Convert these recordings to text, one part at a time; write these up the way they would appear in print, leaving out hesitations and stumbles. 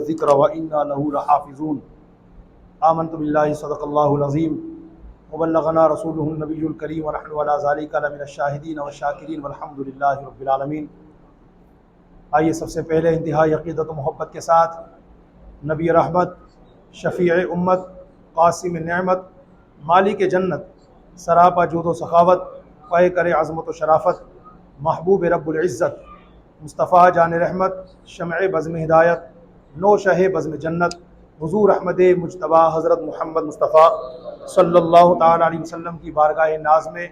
ज़िक्र व इन्ना लहू लहाफ़िज़ून। आमन्तु बिल्लाहि सदक़ल्लाहुल अज़ीम व बल्लग़ना रसूलुहुन नबियुल करीम व नहनु अला ज़ालिका लमिनश शाहिदीन व शाकिरीन वल्हम्दुलिल्लाहि रब्बिल आलमीन। आइए सबसे पहले इंतहाई अक़ीदत व मोहब्बत के साथ नबी रहमत, शफ़ीए उम्मत, क़ासिम नेमत, मालिक जन्नत, सरापा जूद व सखावत, फ़ै करे अज़मत व शराफ़त, महबूब रब्बुल इज़्ज़त, मुस्तफ़ा जान रहमत, शमए बज़्म हिदायत, नो शहे बज़्म जन्नत, हुज़ूर अहमद मुज्तबा हज़रत मोहम्मद मुस्तफ़ा सल्लल्लाहु तआला अलैहि वसल्लम की बारगाह नाज़ में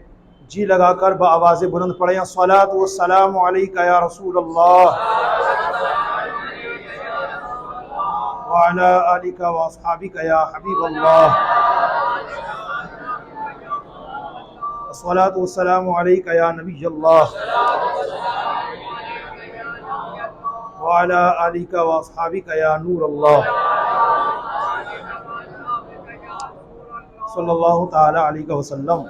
जी लगाकर बआवाज़ बुलंद पढ़ें अस्सलातु वस्सलामु अलैका या रसूलल्लाह व अला आलिका व अस्हाबिका या हबीबल्लाह। अस्सलातु वस्सलामु अलैका या नबियल्लाह व अला आलिका व अस्हाबिका या नूरल्लाह सल्लल्लाहु तआला अलैहि वसल्लम।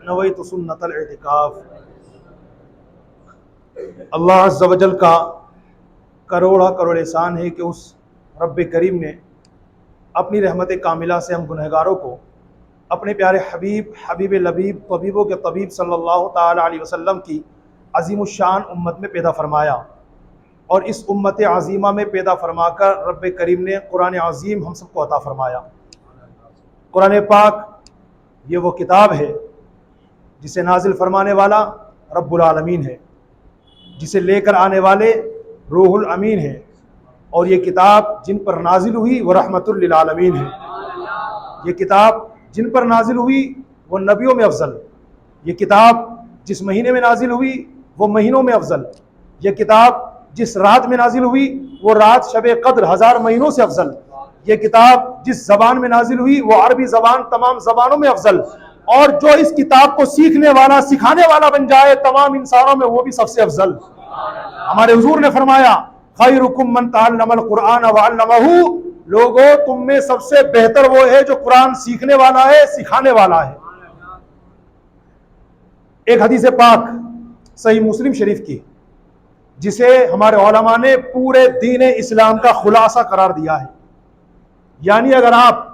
नवैतु सुन्नतल इतिकाफ़। अल्लाह अज़्ज़ व जल का करोड़ा करोड़ एहसान है कि उस रब्बे करीम ने अपनी रहमत कामिला से हम गुनहगारों को अपने प्यारे हबीब हबीब लबीब तबीबों के तबीब सल्लल्लाहु तआला अलैहि वसल्लम की अज़ीमुश्शान उम्मत में पैदा फरमाया और इस उम्मत अज़ीमा में पैदा फरमाकर रब्बे करीम ने कुरान अज़ीम हम सबको अता फरमाया। कुरान पाक ये वो किताब है जिसे नाजिल फरमाने वाला रब्बुल आलमीन है, जिसे लेकर आने वाले रूहुल अमीन है, और ये किताब जिन पर नाजिल हुई वो रहमतुल लिल आलमीन है। ये किताब जिन पर नाजिल हुई वो नबियों में अफजल, ये किताब जिस महीने में नाजिल हुई वो महीनों में अफजल, ये किताब जिस रात में नाजिल हुई वो रात शब कद्र 1000 महीनों से अफजल, ये किताब जिस ज़बान में नाजिल हुई वो अरबी ज़बान तमाम ज़बानों में अफजल, और जो इस किताब को सीखने वाला सिखाने वाला बन जाए तमाम इंसानों में वो भी सबसे अफजल। हमारे हुजूर ने फरमाया खैरुकुम मन तअल्लमल कुरान व अल्लमहू, लोगों तुम में सबसे बेहतर वो है जो कुरान सीखने वाला है, सिखाने वाला है। एक हदीस पाक सही मुस्लिम शरीफ की जिसे हमारे उलमा ने पूरे दीन इस्लाम का खुलासा करार दिया है। यानी अगर आप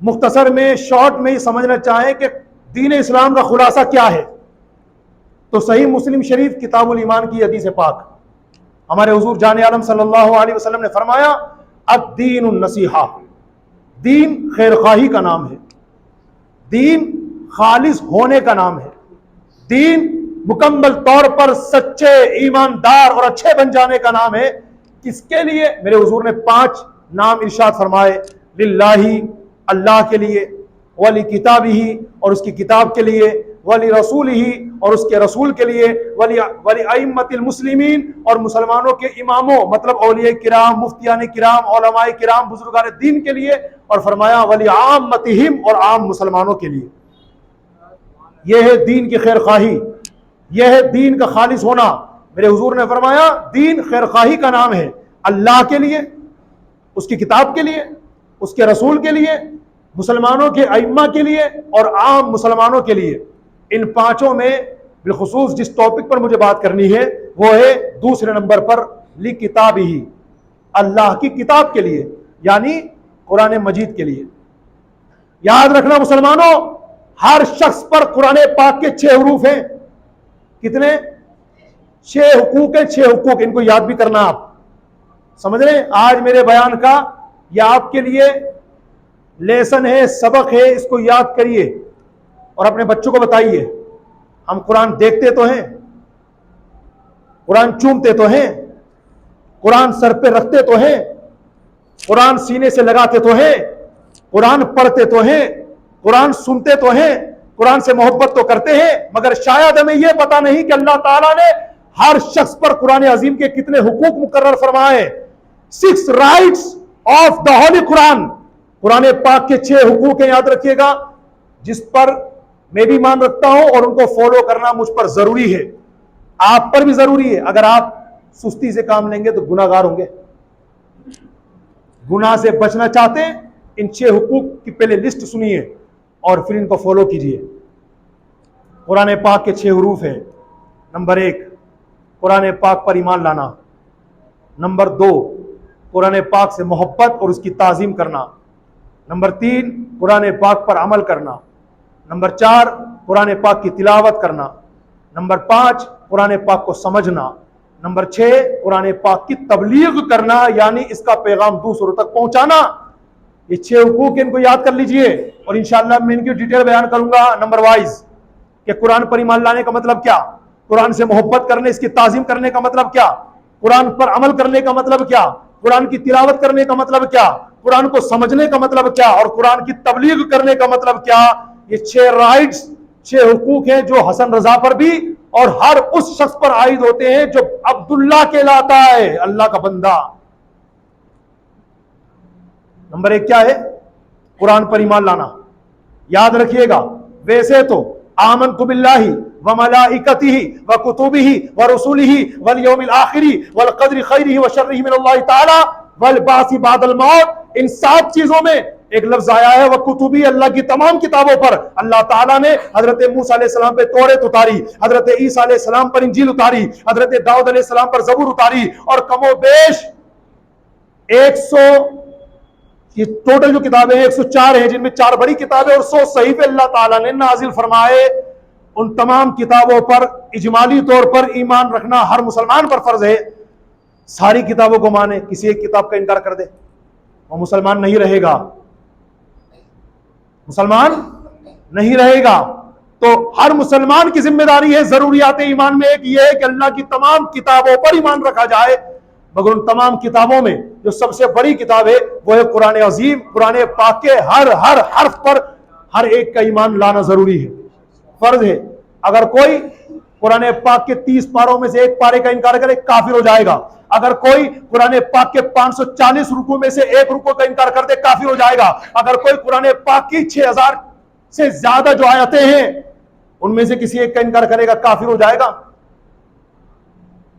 मुख्तसर में शॉर्ट में ही समझना चाहें कि दीन इस्लाम का खुलासा क्या है तो सही मुस्लिम शरीफ किताबुल ईमान की हदीस पाक हमारे हुजूर जाने आलम सल्लल्लाहु अलैहि वसल्लम ने फरमाया अद-दीनुन नसीहा, दीन खैरखाही का नाम है, दीन खालिस होने का नाम है, दीन मुकम्मल तौर पर सच्चे ईमानदार और अच्छे बन जाने का नाम है। किसके लिए? मेरे हुजूर ने 5 नाम इरशाद फरमाए, लिल्लाही अल्लाह के लिए, वली किताबिही और उसकी किताब के लिए, वली रसूलिही और उसके रसूल के लिए, वली अइम्मतिल मुस्लिमीन और मुसलमानों के इमामों मतलब औलिया किराम, मुफ्तियान किराम, उलमाए किराम, बुजुर्गान दीन के लिए, और फरमाया वली आम्मतिहिम और आम मुसलमानों के लिए। यह है दीन की खैरखाही, यह है दीन का खालिस होना। मेरे हुजूर ने फरमाया दीन खैरखाही का नाम है, अल्लाह के लिए, उसकी किताब के लिए, उसके रसूल के लिए, मुसलमानों के अइम्मा के लिए और आम मुसलमानों के लिए। इन 5 में बिलखुसूस जिस टॉपिक पर मुझे बात करनी है वो है दूसरे नंबर पर ली किताब ही, अल्लाह की किताब के लिए यानी कुरान मजीद के लिए। याद रखना मुसलमानों, हर शख्स पर कुरान पाक के 6 हरूफ हैं। कितने? 6 हुकूक है, 6 हुकूक, इनको याद भी करना। आप समझ रहे हैं? आज मेरे बयान का यह आपके लिए लेसन है, सबक है, इसको याद करिए और अपने बच्चों को बताइए। हम कुरान देखते तो हैं, कुरान चूमते तो हैं, कुरान सर पे रखते तो हैं, कुरान सीने से लगाते तो हैं, कुरान पढ़ते तो हैं, कुरान सुनते तो हैं, कुरान से मोहब्बत तो करते हैं, मगर शायद हमें यह पता नहीं कि अल्लाह ताला ने हर शख्स पर कुरान अजीम के कितने हुकूक मुकर्रर फरमाए। 6 rights of the Holi Quran, Quran पाक के 6 हुकूक हैं, याद रखिएगा, जिस पर मैं भी मान रखता हूं और उनको फॉलो करना मुझ पर जरूरी है, आप पर भी जरूरी है। अगर आप सुस्ती से काम लेंगे तो गुनाहगार होंगे। गुनाह से बचना चाहते हैं, इन 6 हुकूक की पहले लिस्ट सुनिए और फिर इनको फॉलो कीजिए। कुरान पाक के 6 हरूफ हैं। नंबर 1, कुरान पाक पर ईमान लाना। नंबर 2, कुरान पाक से मोहब्बत और उसकी ताज़ीम करना। नंबर 3, कुरान पाक पर अमल करना। नंबर 4, कुरान पाक की तिलावत करना। नंबर 5, कुरान पाक को समझना। नंबर 6, कुरान पाक की तबलीग करना, यानी इसका पैगाम दूसरों तक पहुंचाना। ये 6 हुकूक इनको याद कर लीजिए और इंशाअल्लाह मैं इनकी डिटेल बयान करूंगा नंबर वाइज कि कुरान पर ईमान लाने का मतलब क्या, कुरान से मोहब्बत करने, इसकी ताज़ीम करने का मतलब क्या, कुरान पर अमल करने का मतलब क्या, कुरान की तिलावत करने का मतलब क्या, कुरान को समझने का मतलब क्या और कुरान की तबलीग करने का मतलब क्या। ये 6 राइट्स, 6 हुकूक हैं जो हसन रजा पर भी और हर उस शख्स पर आयद होते हैं जो अब्दुल्लाह कहलाता है, अल्लाह का बंदा। नंबर 1 क्या है? कुरान पर ईमान लाना। याद रखिएगा, वैसे तो आमनतु बिल्लाहि व मलाइकतिहि व कुतुबिहि व रुसुलिहि वल यौमिल आखिरी वल कद्रि खैरिहि व शर्रिहि मिनल्लाहि ताला वल बासी बादल मौत, इन 7 चीजों में एक लफ्ज आया है वह कुतुबी, अल्लाह की तमाम किताबों पर अल्लाह ताला ने हजरत मूसा अलैहिस्सलाम पे तौरात उतारी, हजरत ईसा अलैहिस्सलाम पर इंजील उतारी, हजरत दाऊद अलैहिस्सलाम पर ज़बूर उतारी और कमोबेश 100, ये टोटल जो किताबें हैं 104 हैं, जिनमें 4 बड़ी किताबें और 100 सहीफे अल्लाह ताला ने नाजिल फरमाए। उन तमाम किताबों पर इजमाली तौर पर ईमान रखना हर मुसलमान पर फर्ज है। सारी किताबों को माने, किसी एक किताब का इनकार कर दे वो मुसलमान नहीं रहेगा, मुसलमान नहीं रहेगा। तो हर मुसलमान की जिम्मेदारी है, जरूरियात ईमान में एक ये है कि अल्लाह की तमाम किताबों पर ईमान रखा जाए, मगर उन तमाम किताबों में जो सबसे बड़ी किताब है वो है कुरान अजीम। कुरान पाक के हर हर हर्फ पर हर एक का ईमान लाना जरूरी है, फर्ज है। अगर कोई कुरान पाक के 30 पारों में से एक पारे का इनकार करे काफिर हो जाएगा। अगर कोई कुरान पाक के 540 रुकू में से एक रुकू का इनकार कर दे काफिर हो जाएगा। अगर कोई कुरान पाक की 6000 से ज्यादा जो आयतें हैं उनमें से किसी एक का इनकार करेगा काफिर हो जाएगा।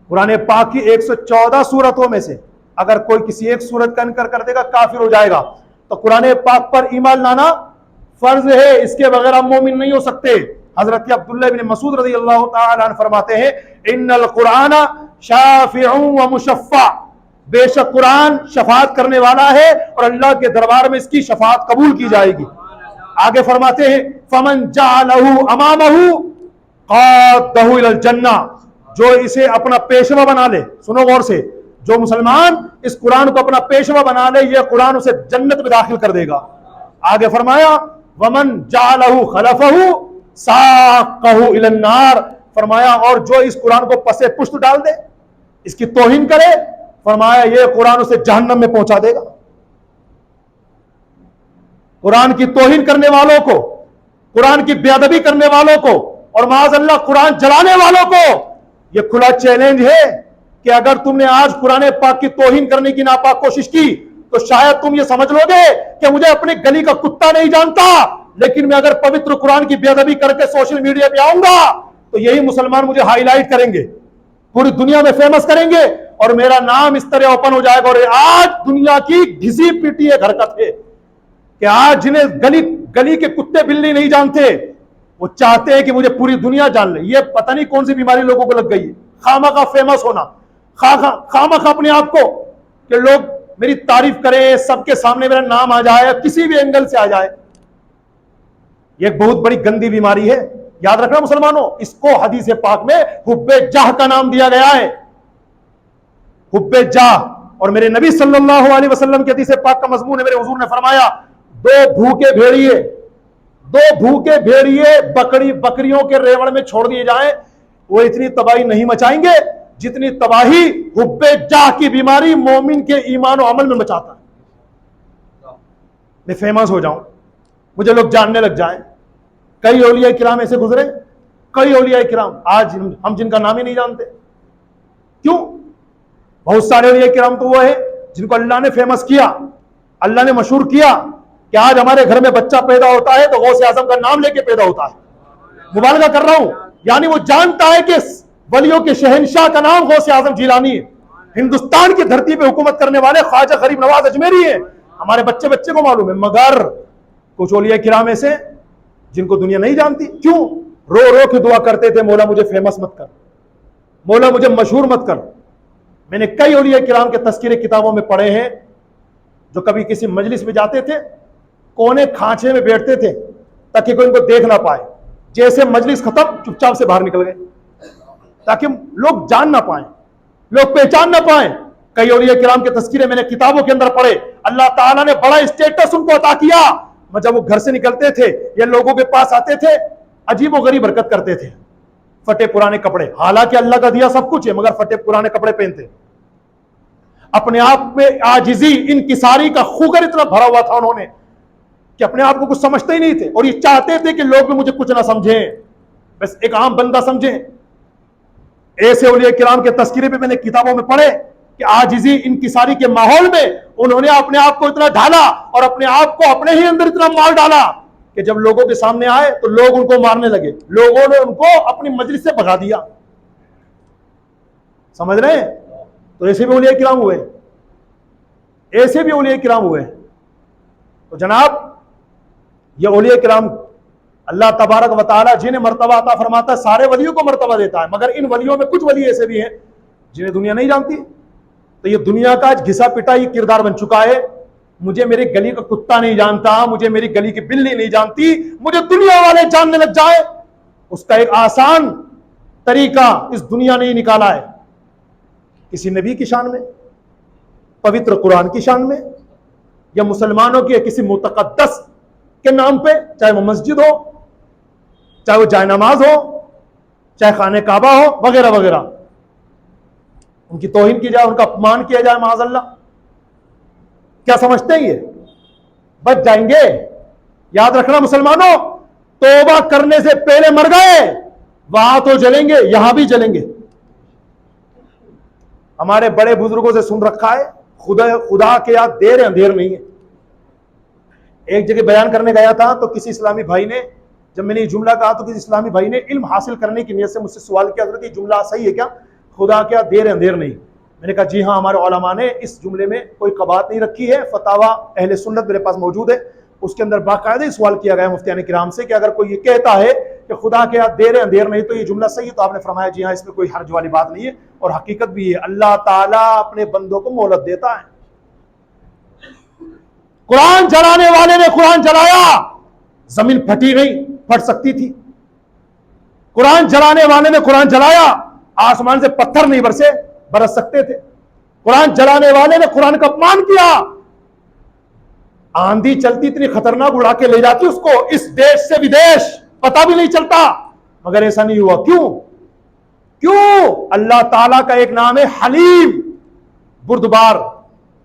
कुरान पाक की 114 सूरतों में से अगर कोई किसी एक सूरत का इनकार कर देगा काफिर हो जाएगा। तो कुरान पाक पर ईमान लाना फर्ज है, इसके बगैर हम मोमिन नहीं हो सकते। हजरत अब्दुल्लाह इब्न मसूद रज़ी अल्लाह तआला अन्हु फरमाते हैं, इन्नल कुरान शाफिउन व मुशफ़्फ़ा, बेशक कुरान शफात करने वाला है और अल्लाह के दरबार में इसकी शफात कबूल की जाएगी। आगे फरमाते हैं, फमन जअलहु अमामहु क़ादहु इलल जन्ना, जो इसे अपना पेशवा बना ले, सुनो गौर से, जो मुसलमान इस कुरान को अपना पेशवा बना ले यह कुरान उसे जन्नत में दाखिल कर देगा। आगे फरमाया, वमन जअलहु खलफहु साक़हु इलन नार, फरमाया और जो इस कुरान को पसे पुश्त डाल दे, इसकी तौहीन करे, फरमाया यह कुरान उसे जहन्नम में पहुंचा देगा। कुरान की तौहीन करने वालों को, कुरान की बेअदबी करने वालों को और माज़अल्लाह कुरान जलाने वालों को यह खुला चैलेंज है कि अगर तुमने आज कुरान पाक की तौहीन करने की नापाक कोशिश की तो शायद तुम ये समझ लोगे कि मुझे अपनी गली का कुत्ता नहीं जानता, लेकिन मैं अगर पवित्र कुरान की बेअदबी करके सोशल मीडिया पे आऊंगा तो यही मुसलमान मुझे हाईलाइट करेंगे, पूरी दुनिया में फेमस करेंगे और मेरा नाम इस तरह ओपन हो जाएगा। और आज दुनिया की घिसी पीटी एक हरकत है कि आज जिन्हें गली के कुत्ते बिल्ली नहीं जानते वो चाहते हैं कि मुझे पूरी दुनिया जान ले। ये पता नहीं कौन सी बीमारी लोगों को लग गई है, खामा का फेमस होना, खामा का अपने आप को कि लोग मेरी तारीफ करें, सबके सामने मेरा नाम आ जाए, किसी भी एंगल से आ जाए। ये एक बहुत बड़ी गंदी बीमारी है, याद रखना मुसलमानों। इसको हदीस पाक में हुब्बे जाह का नाम दिया गया है, हुब्बे जाह। और मेरे नबी सल्लल्लाहु अलैहि वसल्लम के हदीस पाक का मजमून है, मेरे हुजूर ने फरमाया, दो भूखे भेड़िए बकरियों के रेवड़ में छोड़ दिए जाएं, वो इतनी तबाही नहीं मचाएंगे जितनी तबाही हुब्बे जाह की बीमारी मोमिन के ईमान और अमल में मचाता है। मैं फेमस हो जाऊं, मुझे लोग जानने लग जाएं। कई औलिया किराम ऐसे गुजरे, कई औलिया किराम आज हम जिनका नाम ही नहीं जानते। क्यों? बहुत सारे औलिया किराम तो वो है जिनको अल्लाह ने फेमस किया, अल्लाह ने मशहूर किया कि आज हमारे घर में बच्चा पैदा होता है तो गौसे आजम का नाम लेके पैदा होता है। मुबालगा कर रहा हूं, यानी वो जानता है कि वलियों के शहनशाह का नाम गौसे आजम जिलानी है, हिंदुस्तान की धरती पे हुकूमत करने वाले ख्वाजा गरीब नवाज अजमेरी है। हमारे बच्चे बच्चे को मालूम है, मगर कुछ औलिया किराम ऐसे जिनको दुनिया नहीं जानती। क्यों? रो रो के दुआ करते थे, मौला मुझे फेमस मत कर, मौला मुझे मशहूर मत कर। मैंने कई औलिया किराम के तस्कीरे किताबों में पढ़े हैं जो कभी किसी मजलिस में जाते थे, कोने खांचे में बैठते थे ताकि कोई इनको देख ना पाए, जैसे मजलिस खत्म चुपचाप से बाहर निकल गए ताकि लोग जान ना पाए, लोग पहचान ना पाए। कई औलिया किराम के तस्कीरे मैंने किताबों के अंदर पढ़े, अल्लाह ताला ने बड़ा स्टेटस उनको अता किया। जब वो घर से निकलते थे या लोगों के पास आते थे, अजीब व गरीब हरकत करते थे, फटे पुराने कपड़े, हालांकि अल्लाह का दिया सब कुछ है मगर फटे पुराने कपड़े पहनते, अपने आप में आजिजी इनकिसारी का खुगर इतना भरा हुआ था उन्होंने कि अपने आप को कुछ समझते ही नहीं थे, और ये चाहते थे कि लोग भी मुझे कुछ ना समझें, बस एक आम बंदा समझें। ऐसे औलिया किराम के तस्कीरे पे मैंने किताबों में पढ़े कि आजिजी इनकिसारी के माहौल में उन्होंने अपने आप को इतना ढाला और अपने आप को अपने ही अंदर इतना मार डाला कि जब लोगों के सामने आए तो लोग उनको मारने लगे, लोगों ने उनको अपनी मजलिस से भगा दिया। समझ रहे हैं? तो ऐसे भी औलिया किराम हुए, ऐसे भी औलिया किराम हुए। तो जनाब, ये औलिया किराम अल्लाह तबारक व तआला जिन्हें मर्तबा अता फरमाता है, सारे वलियों को मर्तबा देता है, मगर इन वलियों में कुछ वली ऐसे भी हैं जिन्हें दुनिया नहीं जानती। तो ये दुनिया का घिसा पिटा ये किरदार बन चुका है, मुझे मेरी गली का कुत्ता नहीं जानता, मुझे मेरी गली की बिल्ली नहीं जानती, मुझे दुनिया वाले जानने लग जाए, उसका एक आसान तरीका इस दुनिया ने ही निकाला है। किसी नबी की शान में, पवित्र कुरान की शान में, या मुसलमानों के किसी मुतकद्दस के नाम पे, चाहे वो मस्जिद हो, चाहे वो जायनमाज हो, चाहे खाने काबा हो, वगैरह वगैरह, उनकी तौहीन की जाए, उनका अपमान किया जाए, माज़अल्लाह। क्या समझते हैं ये बच जाएंगे? याद रखना मुसलमानों, तौबा करने से पहले मर गए, वहां तो जलेंगे, यहां भी जलेंगे। हमारे बड़े बुजुर्गों से सुन रखा है, खुदा के याद देर अंधेर नहीं है। एक जगह बयान करने गया था तो किसी इस्लामी भाई ने, जब मैंने ये जुमला कहा तो किसी इस्लामी भाई ने इल्म हासिल करने की नियत से मुझसे सवाल किया, हज़रत ये जुमला सही है क्या, खुदा क्या देर अंधेर नहीं? मैंने कहा जी हाँ, हमारे उलमा ने इस जुमले में कोई कबात नहीं रखी है, फतावा अहले सुन्नत मेरे पास मौजूद है, उसके अंदर बाकायदे सवाल किया गया मुफ्तियान किराम से कि अगर कोई ये कहता है कि खुदा के यहाँ देर अंधेर नहीं तो ये जुमला सही है? तो आपने फरमाया जी हाँ, इसमें कोई हर्ज वाली बात नहीं है, और हकीकत भी है, अल्लाह ताला अपने बंदों को मोहलत देता है। कुरान जलाने वाले ने कुरान जलाया, जमीन फटी नहीं, फट सकती थी। कुरान जलाने वाले ने कुरान जलाया, आसमान से पत्थर नहीं बरस सकते थे। कुरान जलाने वाले ने कुरान का अपमान किया, आंधी चलती इतनी खतरनाक उड़ा के ले जाती उसको इस देश से विदेश, पता भी नहीं चलता, मगर ऐसा नहीं हुआ। क्यों? अल्लाह ताला का एक नाम है हलीम, बुर्दबार।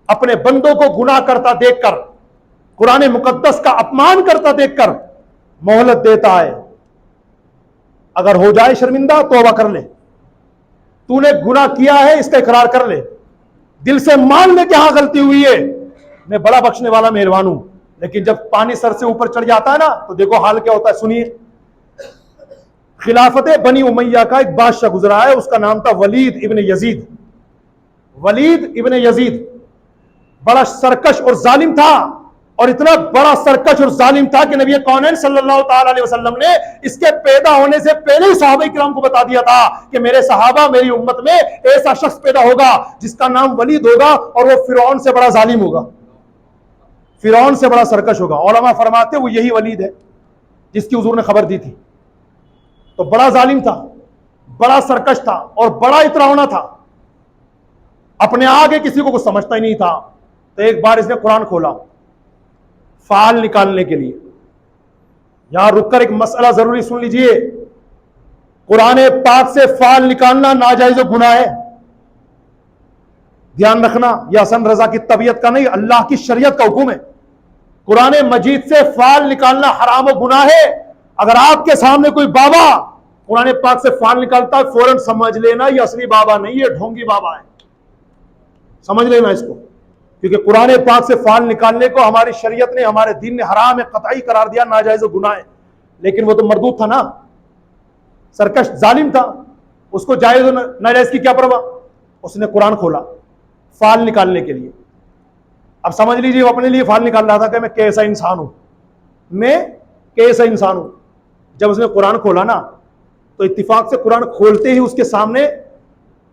अपने बंदों को गुनाह करता देखकर, कुरान मुकद्दस का अपमान करता देखकर मोहलत देता है। अगर हो जाए शर्मिंदा, तौबा कर ले, तूने गुनाह किया है इसका इकरार कर ले, दिल से मान ले कि हाँ गलती हुई है, मैं बड़ा बख्शने वाला मेहरबान हूं। लेकिन जब पानी सर से ऊपर चढ़ जाता है ना, तो देखो हाल क्या होता है। सुनिए, खिलाफत बनी उमैया का एक बादशाह गुजरा है, उसका नाम था वलीद इब्न यजीद। वलीद इब्न यजीद बड़ा सरकश और जालिम था, और इतना बड़ा सरकश और जालिम था कि नबी कौनैन सल्लल्लाहु ताला अलैहि वसल्लम ने इसके पैदा होने से पहले ही सहाबा किराम को बता दिया था कि मेरे सहाबा, मेरी उम्मत में ऐसा शख्स पैदा होगा जिसका नाम वलीद होगा, और वो फिरौन से बड़ा जालिम होगा, फिरौन से बड़ा सरकश होगा। उलमा फरमाते वो यही वलीद है जिसकी हुजूर ने खबर दी थी। तो बड़ा जालिम था, बड़ा सरकश था, और बड़ा इतरावना था, अपने आगे किसी को कुछ समझता ही नहीं था। तो एक बार इसने कुरान खोला फाल निकालने के लिए। यहां रुककर एक मसला जरूरी सुन लीजिए, कुरान पाक से फाल निकालना नाजायज गुनाह है। ध्यान रखना, यह हसन रजा की तबीयत का नहीं, अल्लाह की शरीयत का हुक्म है। कुरान मजीद से फाल निकालना हराम और गुनाह है। अगर आपके सामने कोई बाबा कुरान पाक से फाल निकालता है, फौरन समझ लेना ये असली बाबा नहीं, ये ढोंगी बाबा है, समझ लेना इसको। क्योंकि कुरान पाक से फाल निकालने को हमारी शरीयत ने, हमारे दीन ने हराम है, कतई करार दिया, नाजायज गुनाह है। लेकिन वो तो मरदूद था ना, सरकश जालिम था, उसको जायज नाजायज की क्या परवाह। उसने कुरान खोला फाल निकालने के लिए। अब समझ लीजिए वो अपने लिए फाल निकाल रहा था कि मैं कैसा इंसान हूं, मैं कैसा इंसान हूं। जब उसने कुरान खोला ना, तो इत्तिफाक से कुरान खोलते ही उसके सामने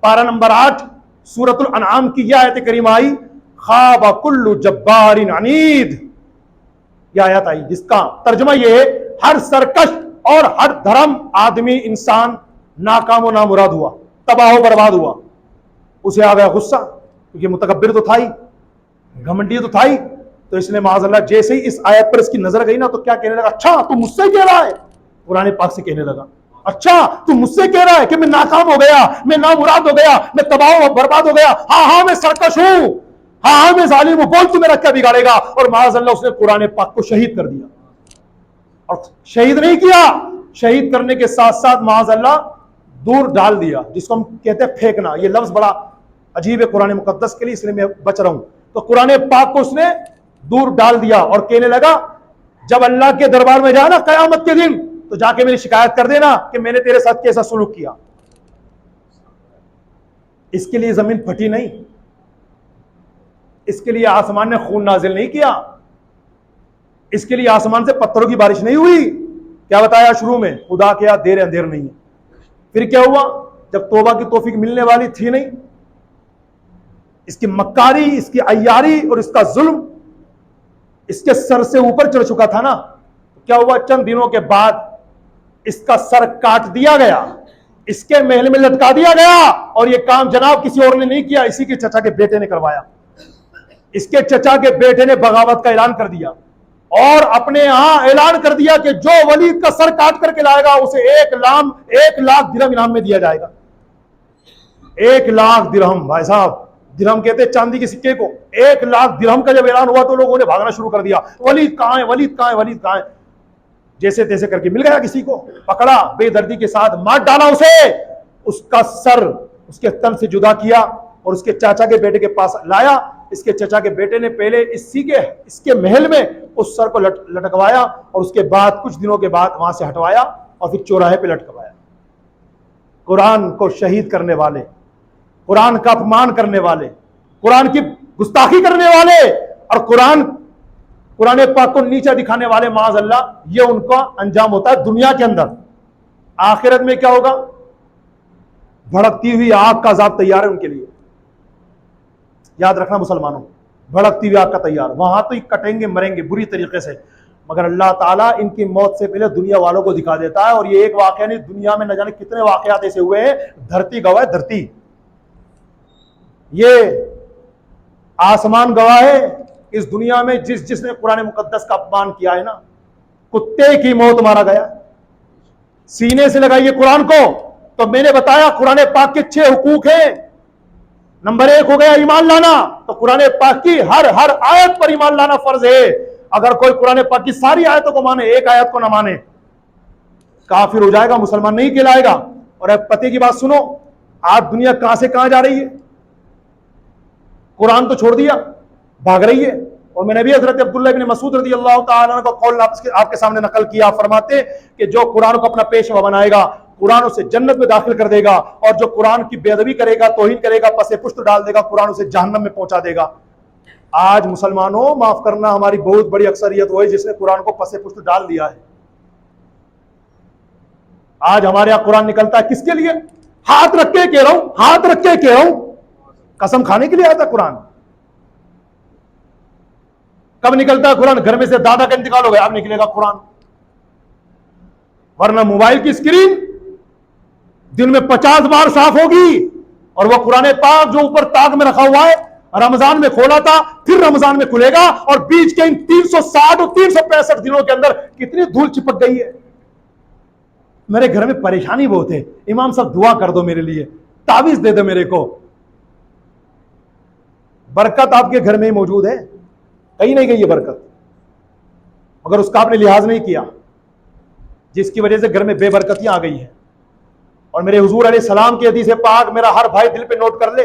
पारा नंबर 8 सूरतुल अनआम की यह आयत करीमा आई, खाबा कुल्लु जब्बारिन अनीद, यह आयत आई जिसका तर्जुमा यह है, हर सरकश और हर धर्म आदमी इंसान नाकाम व नामुराद हुआ, तबाह बर्बाद हुआ। उसे आ गया गुस्सा, क्योंकि मुतकब्बिर तो था ही, घमंडी तो था ही। तो इसने माज़अल्लाह जैसे ही इस आयत पर इसकी नजर गई ना, तो क्या कहने लगा, अच्छा तू मुझसे कह रहा है, कुरान पाक से कहने लगा, अच्छा तू मुझसे कह रहा है कि मैं नाकाम हो गया, मैं नामुराद हो गया, मैं तबाह बर्बाद हो गया, हाँ हाँ मैं सरकश हूं, हाँ हाँ मैं जालिम हूं, बोल तू मेरा क्या बिगाड़ेगा। और माज़अल्लाह उसने कुरान पाक को शहीद कर दिया। और शहीद नहीं किया, शहीद करने के साथ साथ माज़अल्लाह दूर डाल दिया, जिसको हम कहते हैं फेंकना। ये लफ्ज बड़ा अजीब है कुरान मुकद्दस के लिए, इसलिए मैं बच रहा हूं। तो कुरान पाक को उसने दूर डाल दिया और कहने लगा, जब अल्लाह के दरबार में जाना कयामत के दिन, तो जाके मेरी शिकायत कर देना कि मैंने तेरे साथ कैसा सुलूक किया। इसके लिए जमीन फटी नहीं, इसके लिए आसमान ने खून नाजिल नहीं किया, इसके लिए आसमान से पत्थरों की बारिश नहीं हुई। क्या बताया शुरू में, खुदा के यहाँ देर अंधेर नहीं है। फिर क्या हुआ, जब तौबा की तौफीक मिलने वाली थी नहीं, इसकी मक्कारी, इसकी अय्यारी और इसका जुल्म इसके सर से ऊपर चढ़ चुका था ना, तो क्या हुआ, चंद दिनों के बाद इसका सर काट दिया गया, इसके महल में लटका दिया गया। और यह काम जनाब किसी और ने नहीं किया, इसी के चचा के बेटे ने करवाया। इसके चचा के बेटे ने बगावत का ऐलान कर दिया और अपने यहां ऐलान कर दिया कि जो वलीद का सर काट करके लाएगा उसे 1 लाख दिरहम इनाम में दिया जाएगा। 1 लाख दिरहम, भाई साहब, दिरहम कहते हैं चांदी के सिक्के को। 1 लाख दिरहम का जब ऐलान हुआ तो लोगों ने भागना शुरू कर दिया, वलीद कहां है, वलीद कहां है, वलीद कहां है। जैसे तैसे करके मिल गया, किसी को पकड़ा, बेदर्दी के साथ मार डाला उसे, उसका सर उसके तन से जुदा किया और उसके चाचा के बेटे के पास लाया। इसके चाचा के बेटे ने पहले इसके महल में उस सर को लटकवाया और उसके बाद कुछ दिनों के बाद वहां से हटवाया और फिर चौराहे पे लटकवाया। कुरान को शहीद करने वाले, कुरान का अपमान करने वाले, कुरान की गुस्ताखी करने वाले और कुरान पाक को नीचा दिखाने वाले, माज़अल्लाह, ये उनका अंजाम होता है दुनिया के अंदर। आखिरत में क्या होगा, भड़कती हुई आग का अज़ाब तैयार है उनके लिए। याद रखना मुसलमानों, भड़कती हुई आग का तैयार, वहां तो कटेंगे मरेंगे बुरी तरीके से, मगर अल्लाह ताला इनकी मौत से पहले दुनिया वालों को दिखा देता है। और ये एक वाकया नहीं, दुनिया में न जाने कितने वाकयात ऐसे हुए हैं, धरती गवाह है, धरती, ये आसमान गवाह है। इस दुनिया में जिसने कुरान मुकद्दस का अपमान किया है ना, कुत्ते की मौत मारा गया। सीने से लगाइए कुरान को। तो मैंने बताया कुरान पाक के 6 हुकूक हैं। नंबर 1 हो गया ईमान लाना, तो कुरान पाक की हर आयत पर ईमान लाना फर्ज है। अगर कोई कुरान पाक की सारी आयतों को माने, एक आयत को ना माने, काफिर हो जाएगा, मुसलमान नहीं कहलाएगा। और अब पते की बात सुनो, आज दुनिया कहां से कहां जा रही है, कुरान तो छोड़ दिया, भाग रही है। और मैंने भी हजरत अब्दुल्लाह इब्न मसूद रज़ी अल्लाह तआला अन्हु का कौल आपके सामने नकल किया। फरमाते कि जो कुरान को अपना पेशवा बनाएगा, कुरान उसे जन्नत में दाखिल कर देगा, और जो कुरान की बेअदबी करेगा, तौहीन करेगा, पसे पुश्त डाल देगा, कुरान उसे जहन्नम में पहुंचा देगा। आज मुसलमानों, माफ करना, हमारी बहुत बड़ी अक्सरियत वो है जिसने कुरान को पसे पुश्त डाल दिया है। आज हमारे यहां कुरान निकलता है किसके लिए, हाथ रख के कह रहा हूं, हाथ रख के कह रहा हूं, कसम खाने के लिए आता कुरान। कब निकलता है कुरान, घर में से दादा का इंतकाल हो गया, अब निकलेगा कुरान। वरना मोबाइल की स्क्रीन दिन में 50 बार साफ होगी, और वह कुरान पाक जो ऊपर ताक में रखा हुआ है, रमजान में खोला था, फिर रमजान में खुलेगा, और बीच के इन 360 और 365 दिनों के अंदर कितनी धूल चिपक गई है। मेरे घर में परेशानी बहुत है, इमाम साहब दुआ कर दो मेरे लिए, तावीज दे दो मेरे को। बरकत आपके घर में ही मौजूद है, कहीं नहीं गई है बरकत, मगर उसका आपने लिहाज नहीं किया, जिसकी वजह से घर में बेबरकतियां आ गई हैं। और मेरे हुजूर अलैहिस्सलाम की हदीस पाक मेरा हर भाई दिल पे नोट कर ले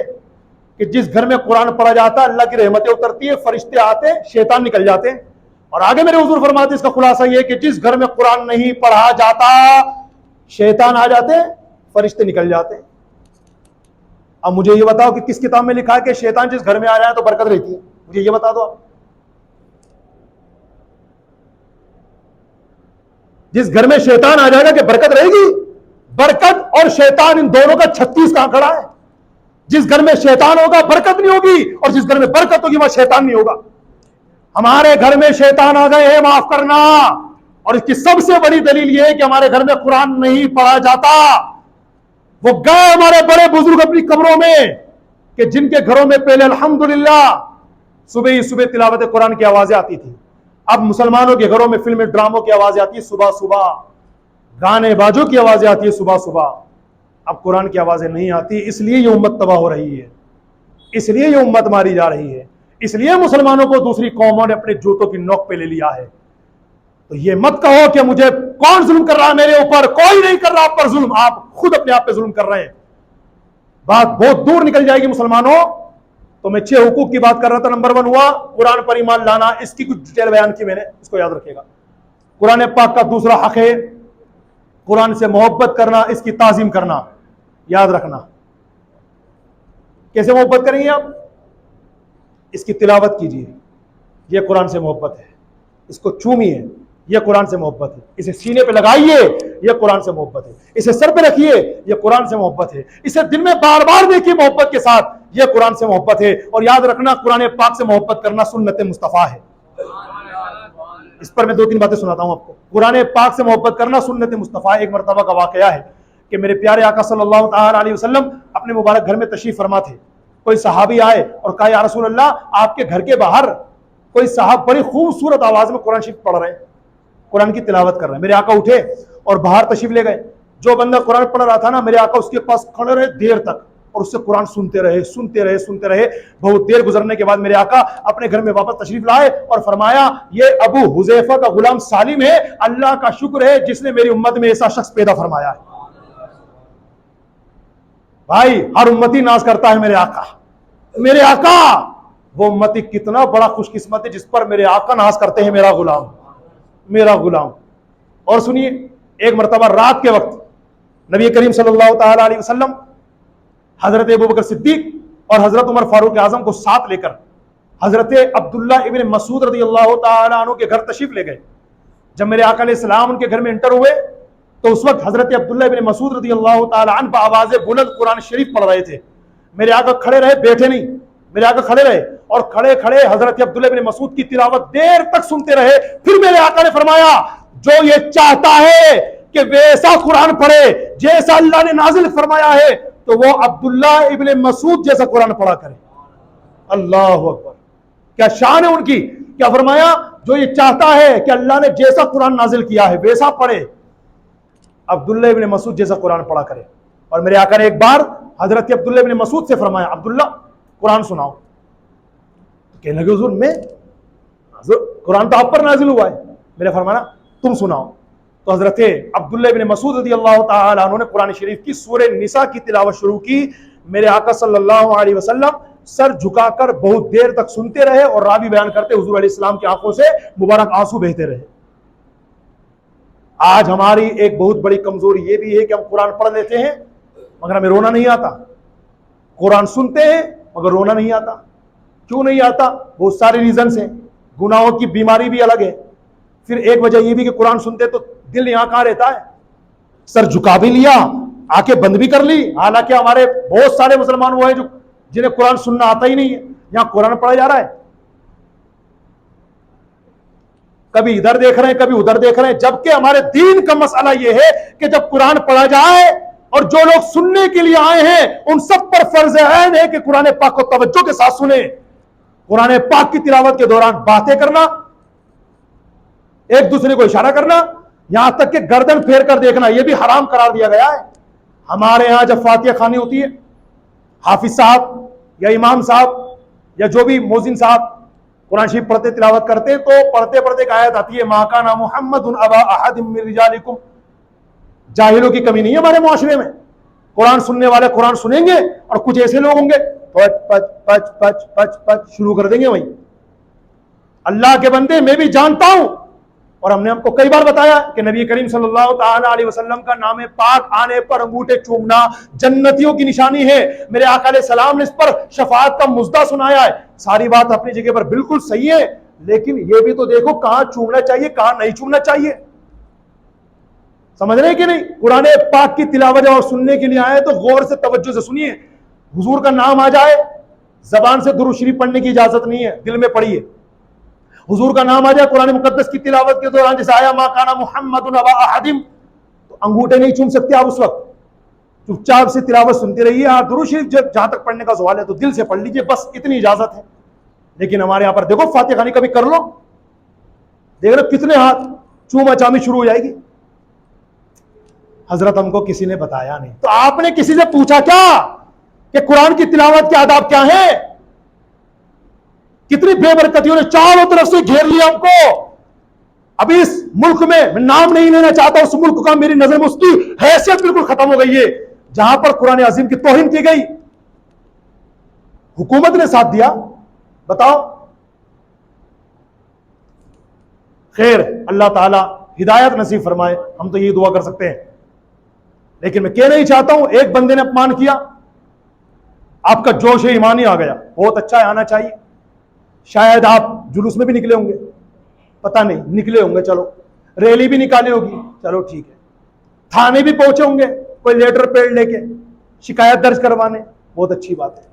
कि जिस घर में कुरान पढ़ा जाता है, अल्लाह की रहमतें उतरती है, फरिश्ते आते, शैतान निकल जाते हैं। और आगे मेरे हुजूर फरमाते, इसका खुलासा यह कि जिस घर में कुरान नहीं पढ़ा जाता, शैतान आ जाते, फरिश्ते निकल जाते। अब मुझे ये बताओ कि किस किताब में लिखा है कि शैतान जिस घर में आ जाए तो बरकत रहती है, मुझे ये बता दो आप। जिस घर में शैतान आ जाएगा कि बरकत रहेगी, बरकत और शैतान इन दोनों का 36 कहां खड़ा है। जिस घर में शैतान होगा बरकत नहीं होगी, और जिस घर में बरकत होगी वहां शैतान नहीं होगा। हमारे घर में शैतान आ गए हैं, माफ करना। और इसकी सबसे बड़ी दलील यह है कि हमारे घर में कुरान नहीं पढ़ा जाता। वो गए हमारे बड़े बुजुर्ग अपनी कब्रों में, कि जिनके घरों में पहले अल्हम्दुलिल्लाह सुबह ही सुबह तिलावत कुरान की आवाजें आती थी। अब मुसलमानों के घरों में फिल्म ड्रामों की आवाजें आती है सुबह सुबह, गाने बाजों की आवाजें आती है सुबह सुबह। अब कुरान की आवाजें नहीं आती, इसलिए ये उम्मत तबाह हो रही है, इसलिए ये उम्मत मारी जा रही है, इसलिए मुसलमानों को दूसरी कौमों ने अपने जूतों की नोक पे ले लिया है। तो ये मत कहो कि मुझे कौन जुल्म कर रहा है, मेरे ऊपर कोई नहीं कर रहा आप पर जुल्म, आप खुद अपने आप पे जुल्म कर रहे हैं। बात बहुत दूर निकल जाएगी मुसलमानों। तो मैं 6 हुकूक की बात कर रहा था। नंबर 1 हुआ कुरान पर ईमान लाना, इसकी कुछ डिटेल बयान की मैंने, इसको याद रखिएगा। कुरान पाक का दूसरा हक है कुरान से मोहब्बत करना, इसकी ताजीम करना, याद रखना। कैसे मोहब्बत करेंगे आप? इसकी तिलावत कीजिए, यह कुरान से मोहब्बत है। इसको चूमिए, यह कुरान से मोहब्बत है। इसे सीने पे लगाइए, यह कुरान से मोहब्बत है। इसे सर पे रखिए, यह कुरान से मोहब्बत है। इसे दिन में बार बार देखिए मोहब्बत के साथ, यह कुरान से मोहब्बत है। और याद रखना कुरान पाक से मोहब्बत करना सुन्नत मुस्तफा है। इस पर मैं 2-3 बातें सुनाता हूं आपको। कुरान पाक से मोहब्बत करना सुन्नत मुस्तफा। एक मरतबा का वाकया है कि मेरे प्यारे आका सल्लल्लाहु अलैहि वसल्लम अपने मुबारक घर में तशरीफ फरमा थे। कोई सहाबी आए और कहा, या रसूल अल्लाह, आपके घर के बाहर कोई साहब बड़ी खूबसूरत आवाज में कुरान शरीफ पढ़ रहे हैं, कुरान की तिलावत कर रहे हैं। मेरे आका उठे और बाहर तशरीफ ले गए। जो बंदा कुरान पढ़ रहा था ना, मेरे आका उसके पास खड़े रहे देर तक और उससे कुरान सुनते रहे, सुनते रहे, सुनते रहे। बहुत देर गुजरने के बाद मेरे आका अपने घर में वापस तशरीफ लाए और फरमाया, ये अबू हुजैफा का गुलाम सालिम है, अल्लाह का शुक्र है जिसने मेरी उम्मत में ऐसा शख्स पैदा फरमाया है। भाई, हर उम्मती नाज करता है मेरे आका। मेरे आका, वो उम्मती कितना बड़ा खुशकिस्मत है जिस पर मेरे आका नाज करते हैं, मेरा गुलाम, मेरा गुलाम। और सुनिए, एक मरतबा रात के वक्त नबी करीम सल्लल्लाहु अलैहि वसल्लम हजरत अबू बकर सिद्दीक और हजरत उमर फारूक आजम को साथ लेकर हजरत अब्दुल्ला इब्न मसूद रज़ियल्लाहु ताला अन्हु के घर तशरीफ ले गए। जब मेरे आका अलैहिस्सलाम उनके घर में एंटर हुए तो उस वक्त हजरत अब्दुल्ला इब्न मसूद रज़ियल्लाहु ताला अन्हु आवाज़े बुलंद कुरान शरीफ पढ़ रहे थे। मेरे आका खड़े रहे, बैठे नहीं। मेरे आका खड़े रहे और खड़े खड़े हजरत अब्दुल्ला इब्न मसूद की तिलावत देर तक सुनते रहे। फिर मेरे आका ने फरमाया, जो ये चाहता है कि वैसा कुरान पढ़े जैसा अल्लाह ने नाजिल फरमाया है, तो वो अब्दुल्ला इब्न मसूद जैसा कुरान पढ़ा करे। अल्लाह अकबर, क्या शान है उनकी। क्या फरमाया, जो ये चाहता है कि अल्लाह ने जैसा कुरान नाजिल किया है वैसा पढ़े, अब्दुल्ला इब्न मसूद जैसा कुरान पढ़ा करे। और मेरे आका ने एक बार हजरत अब्दुल्ला इब्न मसूद से फरमाया, अब्दुल्ला कुरान सुनाओ। तो कहने लगे, हुजूर मैं, कुरान तो आप पर नाजिल हुआ है। मैंने फरमाया, तुम सुनाओ। तो हजरत अब्दुल्ला इब्न मसूद रज़ियल्लाहु ताला अन्हु ने कुरान शरीफ की सूरह निसा की तिलावत शुरू की। मेरे आका सल्लल्लाहु अलैहि वसल्लम सर झुकाकर बहुत देर तक सुनते रहे और रावी बयान करते हुजूर अलैहिस्सलाम की आंखों से मुबारक आंसू बहते रहे। आज हमारी एक बहुत बड़ी कमजोरी यह भी है कि हम कुरान पढ़ लेते हैं मगर हमें रोना नहीं आता। कुरान सुनते हैं मगर रोना नहीं आता। क्यों नहीं आता? बहुत सारे रीजन हैं। गुनाहों की बीमारी भी अलग है। फिर एक वजह यह भी कि कुरान सुनते तो दिल यहां कहां रहता है, सर झुका भी लिया, आंखें बंद भी कर ली। हालांकि हमारे बहुत सारे मुसलमान वो हैं जो जिन्हें कुरान सुनना आता ही नहीं है। यहां कुरान पढ़ा जा रहा है, कभी इधर देख रहे हैं, कभी उधर देख रहे हैं। जबकि हमारे दीन का मसला यह है कि जब कुरान पढ़ा जाए और जो लोग सुनने के लिए आए हैं उन सब पर फर्ज ऐन है कि कुरान पाक को तवज्जो के साथ सुने। कुरान पाक की तिलावत के दौरान बातें करना, एक दूसरे को इशारा करना, यहां तक कि गर्दन फेर कर देखना, यह भी हराम करार दिया गया है। हमारे यहां जब फातिहा खानी होती है, हाफिज साहब या इमाम साहब या जो भी मोजिन साहब कुरान शरीफ पढ़ते तिलावत करते तो पढ़ते पढ़ते एक आयत आती है, मा काना मुहम्मदुन अबा अहदिम मिन रिजालिकुम। जाहिलों की कमी नहीं है हमारे मुआशरे में। कुरान सुनने वाले कुरान सुनेंगे और कुछ ऐसे लोग होंगे पच पच पच पच पच पच शुरू कर देंगे वहीं। अल्लाह के बंदे, मैं भी जानता हूं और हमने आपको कई बार बताया कि नबी करीम सल्लल्लाहु ताला अलैहि वसल्लम का नाम पाक आने पर अंगूठे चूमना जन्नतियों की निशानी है। मेरे आका अलैहि सलाम ने इस पर शफाअत का मुज्दा सुनाया है। सारी बात अपनी जगह पर बिल्कुल सही है, लेकिन यह भी तो देखो कहां चूमना चाहिए कहां नहीं चूमना चाहिए। समझ रहे कि नहीं? कुरान पाक की तिलावत और सुनने के लिए आए तो गौर से तवज्जो से सुनिए। हुजूर का नाम आ जाए, जबान से दुरूद शरीफ पढ़ने की इजाजत नहीं है, दिल में पढ़िए। हुजूर का नाम आ जाए कुरान मुकद्दस की तिलावत के दौरान, जैसे आया मा काना मुहम्मदुन अबा अहदिम, तो अंगूठे नहीं चूम सकते आप उस वक्त, चुपचाप से तिलावत सुनते रहिए। और दुरूद शरीफ जहां तक पढ़ने का सवाल है तो दिल से पढ़ लीजिए, बस इतनी इजाजत है। लेकिन हमारे यहां पर देखो, फातिहा खानी कभी कर लो, देख रहे कितने हाथ चूमा चामी शुरू हो जाएगी। हजरत हमको किसी ने बताया नहीं, तो आपने किसी से पूछा क्या कि कुरान की तिलावत के आदाब क्या है? कितनी बेबरकतियों ने चारों तरफ से घेर लिया हमको। अभी इस मुल्क में, मैं नाम नहीं लेना चाहता उस मुल्क का, मेरी नजर में उसकी हैसियत बिल्कुल खत्म हो गई है जहां पर कुरान अजीम की तौहीन की गई। हुकूमत ने साथ दिया, बताओ। खैर, अल्लाह ताला हिदायत नसीब फरमाए, हम तो यही दुआ कर सकते हैं। लेकिन मैं कह नहीं चाहता हूं, एक बंदे ने अपमान किया, आपका जोश ईमान ही आ गया, बहुत अच्छा है, आना चाहिए। शायद आप जुलूस में भी निकले होंगे, पता नहीं, निकले होंगे, चलो रैली भी निकाली होगी, चलो ठीक है, थाने भी पहुंचे होंगे कोई लेटर पेड लेके शिकायत दर्ज करवाने, बहुत अच्छी बात है।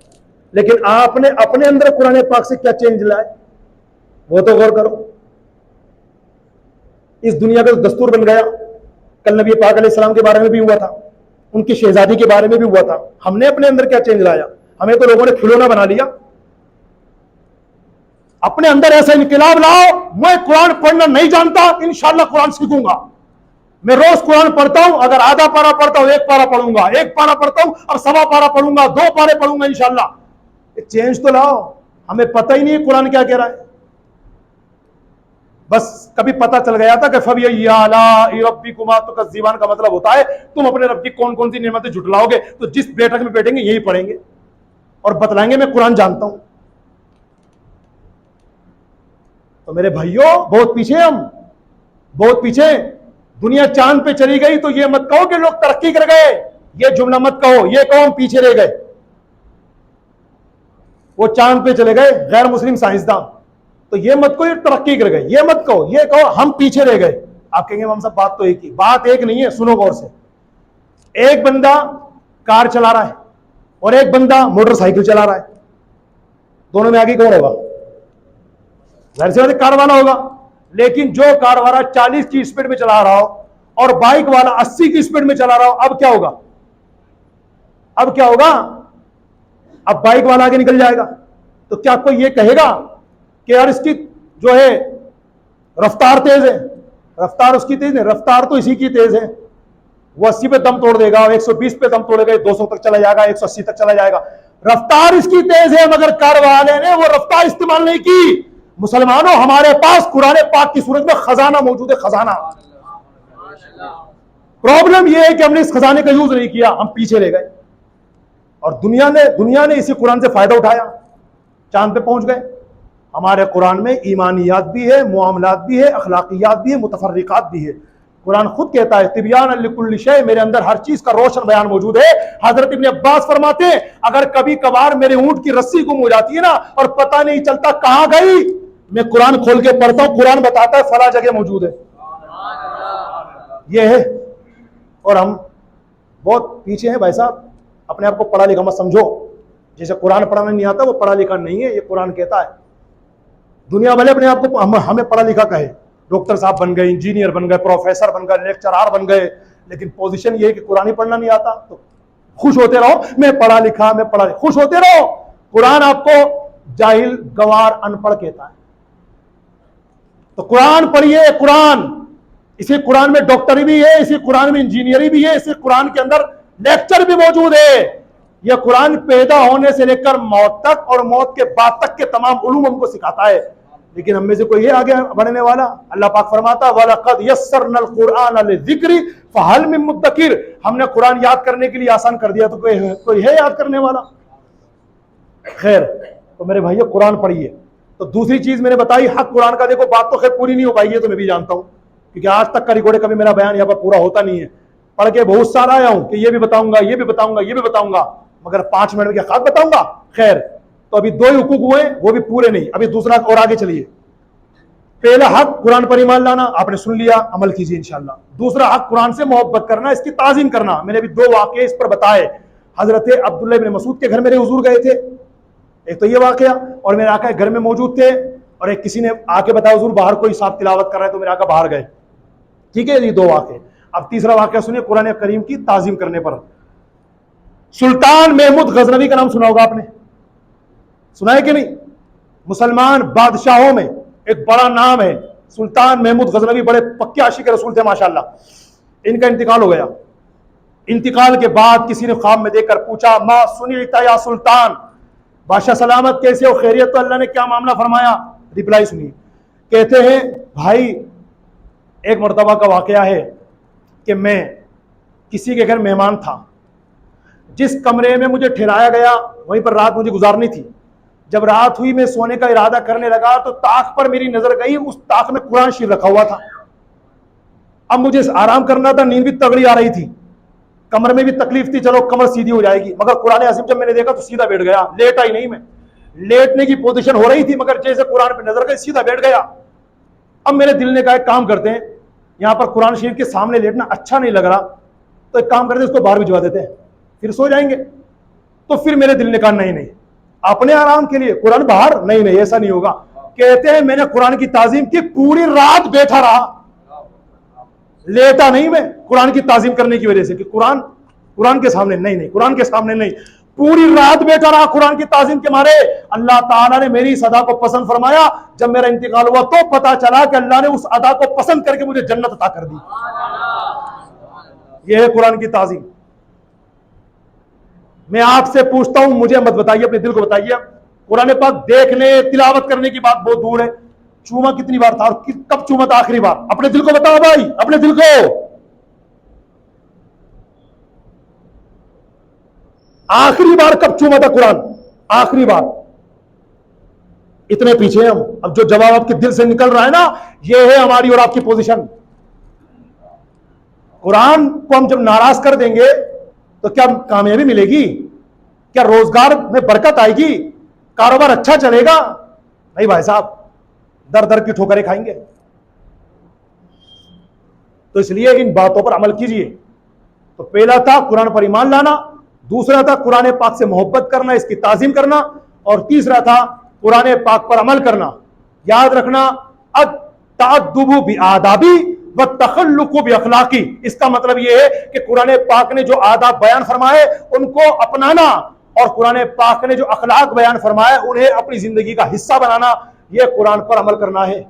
लेकिन आपने अपने अंदर कुरान पाक से क्या चेंज लाए, वो तो गौर करो। इस दुनिया का दस्तूर बन गया, कल नबी पाक अलैहिस्सलाम के बारे में भी हुआ था, उनकी शहजादी के बारे में भी हुआ था। हमने अपने अंदर क्या चेंज लाया? हमें तो लोगों ने खिलौना बना लिया। अपने अंदर ऐसा इनकलाब लाओ, मैं कुरान पढ़ना नहीं जानता, इंशाअल्लाह कुरान सीखूंगा, मैं रोज कुरान पढ़ता हूं, अगर आधा पारा पढ़ता हूं, एक पारा पढ़ूंगा, एक पारा पढ़ता हूं और सवा पारा पढ़ूंगा, 2 पारे पढ़ूंगा इंशाअल्लाह। चेंज तो लाओ। हमें पता ही नहीं है कुरान क्या कह रहा है। बस कभी पता चल गया था कि फबिय्यिकुमा तुकज़्ज़िबान का मतलब होता है तुम अपने रब की कौन कौन सी नेमतें झुटलाओगे, तो जिस बैठक में बैठेंगे यही पढ़ेंगे और बतलाएंगे मैं कुरान जानता हूं। तो मेरे भाइयों, बहुत पीछे, हम बहुत पीछे। दुनिया चांद पे चली गई तो ये मत कहो कि लोग तरक्की कर गए, ये जुमला मत कहो, ये कहो हम पीछे रह गए। वो चांद पे चले गए गैर मुस्लिम साइंसदान, तो ये मत कहो ये तरक्की कर गए, ये मत कहो, ये कहो हम पीछे रह गए। आप कहेंगे हम सब बात तो एक ही, बात एक नहीं है, सुनो गौर से। एक बंदा कार चला रहा है और एक बंदा मोटरसाइकिल चला रहा है, दोनों में आगे कौन होगा? जाहिर सी बात है कार वाला होगा। लेकिन जो कार वाला 40 की स्पीड में चला रहा हो और बाइक वाला 80 की स्पीड में चला रहा हो, अब क्या होगा? अब क्या होगा? अब बाइक वाला आगे निकल जाएगा। तो क्या कोई ये कहेगा कि यार इसकी जो है रफ्तार तेज है? रफ्तार उसकी तेज है, रफ्तार तो इसी की तेज है। वो 80 पे दम तोड़ देगा, 120 पे दम तोड़ेगा, 200 तक चला जाएगा, 180 तक चला जाएगा। रफ्तार इसकी तेज है, मगर कार वाले ने वो रफ्तार इस्तेमाल नहीं की। मुसलमानों, हमारे पास कुरान पाक की सूरत में खजाना मौजूद है, खजाना। प्रॉब्लम यह है कि हमने इस खजाने का यूज नहीं किया, हम पीछे रह गए। और दुनिया ने इसी कुरान से फायदा उठाया, चांद पे पहुंच गए। हमारे कुरान में ईमानियात भी है, मुआमलात भी है, अखलाकियात भी है, मुतफर्रिकात भी है। कुरान खुद कहता है तिबियान लिकुल्लि शै, मेरे अंदर हर चीज का रोशन बयान मौजूद है। हजरत इब्न अब्बास फरमाते हैं, अगर कभी कभार मेरे ऊंट की रस्सी गुम हो जाती है ना और पता नहीं चलता कहां गई, मैं कुरान खोल के पढ़ता हूं, कुरान बताता है फला जगह मौजूद है। यह है। और हम बहुत पीछे हैं भाई साहब। अपने आप को पढ़ा लिखा मत समझो, जैसे कुरान पढ़ाना नहीं आता वो पढ़ा लिखा नहीं है, ये कुरान कहता है। दुनिया वाले अपने आप को हमें पढ़ा लिखा कहे, डॉक्टर साहब बन गए, इंजीनियर बन गए, प्रोफेसर बन गए, लेक्चरार बन गए, लेकिन पोजीशन ये है कि कुरान ही पढ़ना नहीं आता। तो खुश होते रहो, मैं पढ़ा लिखा, मैं पढ़ा लिखा, खुश होते रहो। कुरान आपको जाहिल, गवार, अनपढ़ कहता है। तो कुरान पढ़िए। कुरान, इसी कुरान में डॉक्टरी भी है, इसी कुरान में इंजीनियरिंग भी है, इसी कुरान के अंदर लेक्चर भी मौजूद है। यह कुरान पैदा होने से लेकर मौत तक और मौत के बाद तक के तमाम उलूम हमको सिखाता है। लेकिन हम में से कोई है आगे बढ़ने वाला? अल्लाह पाक फरमाता वलक़द यस्सरनल कुरआन लिज़िक्रि फ़हल मिन मुद्दकिर, हमने कुरान याद करने के लिए आसान कर दिया, तो कोई है याद करने वाला? खैर, तो मेरे भाइयों कुरान पढ़िए। तो दूसरी चीज मैंने बताई हक कुरान का। देखो बात तो खैर पूरी नहीं हो पाई है, तो मैं भी जानता हूं, क्योंकि आज तक का रिकॉर्ड कभी मेरा बयान यहाँ पर पूरा होता नहीं है। पढ़ के बहुत सारा आया हूं कि ये भी बताऊंगा, ये भी बताऊंगा, ये भी बताऊंगा, मगर 5 मिनट में क्या खाक बताऊंगा? खैर, तो अभी 2 ही हुकूक हुए, वो भी पूरे नहीं। अभी दूसरा और आगे चलिए। पहला हक कुरान पर ईमान लाना, आपने सुन लिया, अमल कीजिए इंशाअल्लाह। दूसरा हक कुरान से मोहब्बत करना, इसकी ताजीम करना। मैंने अभी 2 वाक़े इस पर बताए। हजरत अब्दुल्लाह इब्न मसूद के घर मेरे हुजूर गए थे, एक तो ये वाकया, और मेरे आका घर में मौजूद थे, और एक किसी ने आके बताया हुजूर बाहर कोई साहब तिलावत कर रहा है, तो मेरे आका बाहर गए। ठीक है, ये दो वाक़े। अब तीसरा वाक़या सुनिए, कुरान करीम की ताजीम करने पर। सुल्तान महमूद गजनवी का नाम सुना होगा आपने, सुना है कि नहीं? मुसलमान बादशाहों में एक बड़ा नाम है सुल्तान महमूद गजनवी, बड़े पक्के आशिक रसूल थे माशाअल्लाह। इनका इंतकाल हो गया। इंतकाल के बाद किसी ने ख्वाब में देखकर पूछा, माँ सुनीता या सुल्तान, बादशाह सलामत कैसे हो, खैरियत? तो अल्लाह ने क्या मामला फरमाया? रिप्लाई सुनिए। कहते हैं भाई एक मर्तबा का वाकया है कि मैं किसी के घर मेहमान था, जिस कमरे में मुझे ठहराया गया वहीं पर रात मुझे गुजारनी थी। जब रात हुई मैं सोने का इरादा करने लगा तो ताक पर मेरी नजर गई, उस ताक में कुरान शरीफ रखा हुआ था। अब मुझे आराम करना था, नींद भी तगड़ी आ रही थी, कमर में भी तकलीफ थी, चलो कमर सीधी हो जाएगी, मगर कुरान अज़ीम जब मैंने देखा तो सीधा बैठ गया, लेटा ही नहीं। मैं लेटने की पोजीशन हो रही थी, मगर जैसे कुरान पे नजर गई सीधा बैठ गया। अब मेरे दिल ने कहा एक काम करते हैं, यहां पर कुरान शरीफ के सामने लेटना अच्छा नहीं लग रहा, तो एक काम करते हैं, उसको बाहर भिजवा देते हैं, फिर सो जाएंगे। तो फिर मेरे दिल ने कहा नहीं नहीं, अपने आराम के लिए कुरान बाहर, नहीं नहीं ऐसा नहीं होगा। कहते हैं मैंने कुरान की ताजीम की, पूरी रात बैठा रहा, लेटा नहीं मैं, कुरान की ताजीम करने की वजह से कि कुरान के सामने नहीं नहीं, कुरान के सामने नहीं, पूरी रात बैठा रहा कुरान की ताजीम के मारे। अल्लाह ताला ने मेरी इस अदा को पसंद फरमाया। जब मेरा इंतकाल हुआ तो पता चला कि अल्लाह ने उस अदा को पसंद करके मुझे जन्नत अता कर दी। यह है कुरान की ताजीम। मैं आपसे पूछता हूं, मुझे मत बताइए, अपने दिल को बताइए। कुरान पाक देखने तिलावत करने की बात बहुत दूर है, चूमा कितनी बार था और कब चूमा था आखिरी बार? अपने दिल को बताओ भाई, अपने दिल को। आखिरी बार कब चूमा था कुरान? आखिरी बार। इतने पीछे हम। अब जो जवाब आपके दिल से निकल रहा है ना, यह है हमारी और आपकी पोजीशन। कुरान को हम जब नाराज कर देंगे तो क्या कामयाबी मिलेगी? क्या रोजगार में बरकत आएगी? कारोबार अच्छा चलेगा? नहीं भाई साहब, दर दर की ठोकरें खाएंगे। तो इसलिए इन बातों पर अमल कीजिए। तो पहला था कुरान पर ईमान लाना, दूसरा था कुरान पाक से मोहब्बत करना, इसकी ताजीम करना, और तीसरा था कुरान पाक पर अमल करना। याद रखना, अत-तअद्दुबु बिआदाबी व तखल्लुकु बिअखलाकी। इसका मतलब यह है कि कुरान पाक ने जो आदाब बयान फरमाए उनको अपनाना, और कुरान पाक ने जो अखलाक बयान फरमाए उन्हें अपनी जिंदगी का हिस्सा बनाना। यह कुरान पर अमल करना है,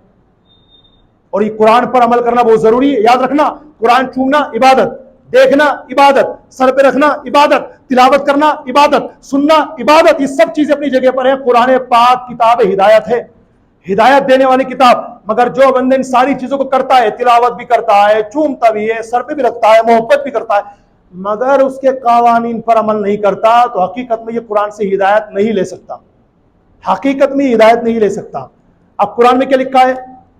और ये कुरान पर अमल करना बहुत जरूरी है। याद रखना, कुरान छूना इबादत, देखना इबादत, सर पे रखना इबादत, तिलावत करना इबादत, सुनना इबादत, ये सब चीजें अपनी जगह पर है। कुरान पाक किताब हिदायत है, हिदायत देने वाली किताब। मगर जो बंदे इन सारी चीजों को करता है, तिलावत भी करता है, चूमता भी है, सर पे भी रखता है, मोहब्बत भी करता है, मगर उसके कावानीन पर अमल नहीं करता, तो हकीकत में ये कुरान से हिदायत नहीं ले सकता, हकीकत में हिदायत नहीं ले सकता। अब कुरान में क्या लिखा है?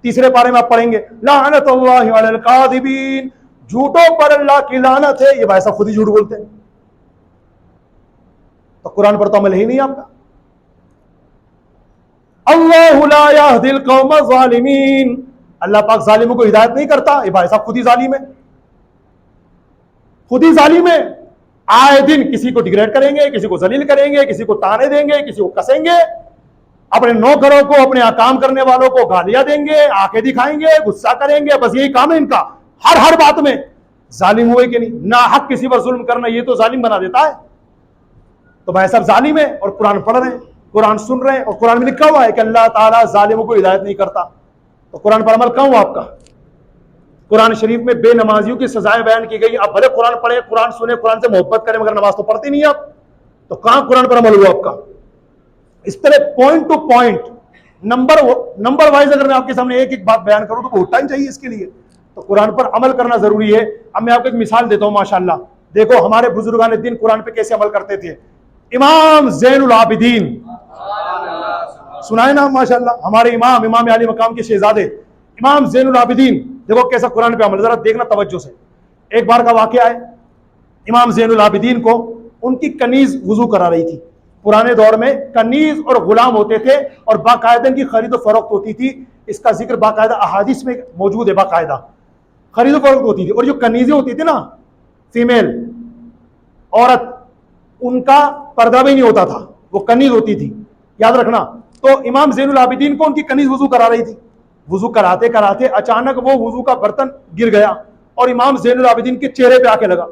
तीसरे पारे में आप पढ़ेंगे, लानतुल्लाहि अलल काज़िबीन, झूठों पर अल्लाह की लानत है। ये भाई साहब खुद ही झूठ बोलते हैं, तो कुरान पर तो अमल ही नहीं आपका। अल्लाहु ला यहदिल कौम ज़ालिमीन, अल्लाह पाक जालिमों को हिदायत नहीं करता। ये भाई साहब खुद ही जालिम है, खुद ही जालिम है। आए दिन किसी को डिग्रेड करेंगे, किसी को जलील करेंगे, किसी को ताने देंगे, किसी को कसेंगे, अपने नौकरों को, अपने काम करने वालों को गालियां देंगे, आंखें दिखाएंगे, गुस्सा करेंगे, बस यही काम है इनका। हर बात में जालिम हुए कि नहीं? ना हक किसी पर जुल्म करना, ये तो जालिम बना देता है। तो भाई साहब जालिम है और कुरान पढ़ रहे हैं, कुरान सुन रहे हैं, और कुरान में लिखा हुआ है कि अल्लाह ताला जालिमों को हिदायत नहीं करता। तो कुरान पर अमल कहाँ हुआ आपका? कुरान शरीफ में बेनमाजियों की सजाएं बयान की गई। आप भले कुरान पढ़े, कुरान सुने, कुरान से मोहब्बत करें, मगर नमाज तो पढ़ते नहीं आप, तो कहां कुरान पर अमल हुआ आपका? इस तरह point two point, number wise अगर मैं आपके सामने एक एक बात बयान करूं तो बहुत टाइम चाहिए इसके लिए। तो कुरान पर अमल करना जरूरी है। अब मैं आपको एक मिसाल देता हूं। माशाअल्लाह, देखो हमारे बुजुर्गान दिन कुरान पे कैसे अमल करते थे। इमाम ज़ैनुल आबिदीन, सुनाए ना माशाअल्लाह, हमारे इमाम अली मकाम के शहजादे इमाम ज़ैनुल आबिदीन, देखो कैसा कुरान पे अमल, जरा देखना तवज्जो से। एक बार का वाकया है, इमाम ज़ैनुल आबिदीन को उनकी कनीज वुजू करा रही थी। पुराने दौर में कनीज और गुलाम होते थे और बाकायदा इनकी खरीदो फरोख्त होती थी। इसका जिक्र बाकायदा अहादीस में मौजूद है, बाकायदा खरीदो फरोख्त होती थी। और जो कनीजें होती थी ना, फीमेल औरत, उनका पर्दा भी नहीं होता था, वो कनीज होती थी, याद रखना। तो इमाम ज़ैनुल आबिदीन को उनकी कनीज वजू करा रही थी। वजू कराते कराते अचानक वो वजू का बर्तन गिर गया और इमाम ज़ैनुल आबिदीन के चेहरे पे आके लगा,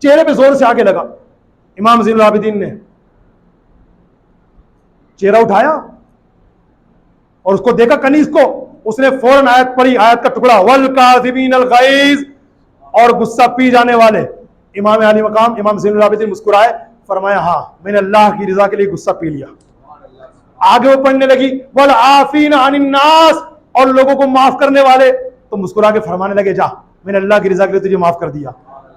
चेहरे पे जोर से आके लगा। इमाम ज़ैनुल आबिदीन ने चेहरा उठाया और उसको देखा कनीज को, उसने फौरन आयत पढ़ी, आयत का टुकड़ा, वल काज़िमीनल गैज़, और गुस्सा पी जाने वाले। इमाम आली मकाम इमाम ज़ैनुल आबिदीन मुस्कुराए, फरमाया हाँ मैंने अल्लाह की रजा के लिए गुस्सा पी लिया। आगे वो पढ़ने लगी वल आफीना अनिन नास, और लोगों को माफ करने वाले, तो मुस्कुरा के फरमाने लगे जा मैंने अल्लाह की रजा के लिए तुझे माफ कर दिया।